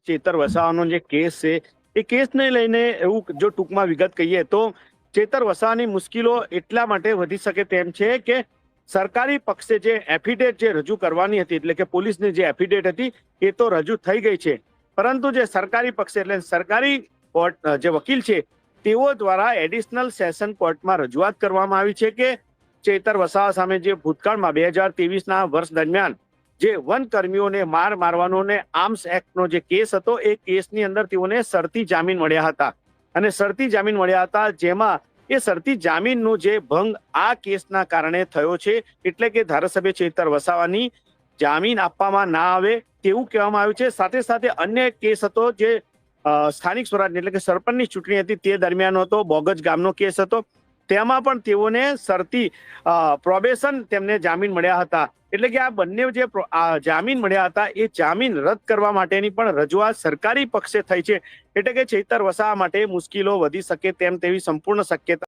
ચેતર વસાવાનો જે કેસ છે એ કેસને લઈને એવું જો ટૂંકમાં વિગત કહીએ તો ચેતર વસાવાની મુશ્કેલો એટલા માટે વધી શકે તેમ છે કે સરકારી પક્ષે જે એફિડેવિટ જે રજૂ કરવાની હતી, એટલે કે પોલીસની જે એફિડેવિટ હતી એ તો રજૂ થઈ ગઈ છે, પરંતુ જે સરકારી પક્ષે એટલે સરકારી કોર્ટ જે વકીલ છે તેઓ દ્વારા એડિશનલ સેશન કોર્ટમાં રજૂઆત કરવામાં આવી છે કે ચેતર વસાવા સામે જે ભૂતકાળમાં 2023ના વર્ષ દરમિયાન જે વનકર્મીઓને મારવાનો ને આર્મ્સ એક્ટનો જે કેસ હતો એ કેસની અંદર તેઓને શરતી જામીન મળ્યા હતા અને શરતી જામીન મળ્યા હતા, જેમાં એ શરતી જામીનનો જે ભંગ આ કેસના કારણે થયો છે, એટલે કે ધારાસભ્ય ચેતર વસાવાની જામીન આપવામાં ના આવે તેવું કહેવામાં આવ્યું છે। સાથે સાથે અન્ય કેસ હતો જે સ્થાનિક સ્વરાજ એટલે કે સરપંચની ચૂંટણી હતી તે દરમિયાન હતો, બોગજ ગામનો કેસ હતો, તેમાં પણ તેઓને શરતી પ્રોબેશન તેમને જામીન મળ્યા હતા। એટલે કે આ બંને જે જામીન મળ્યા હતા એ જામીન રદ કરવા માટેની પણ રજૂઆત સરકારી પક્ષે થઈ છે, એટલે કે ચેતર વસાવા માટે મુશ્કેલો વધી શકે તેમ તેવી સંપૂર્ણ શક્યતા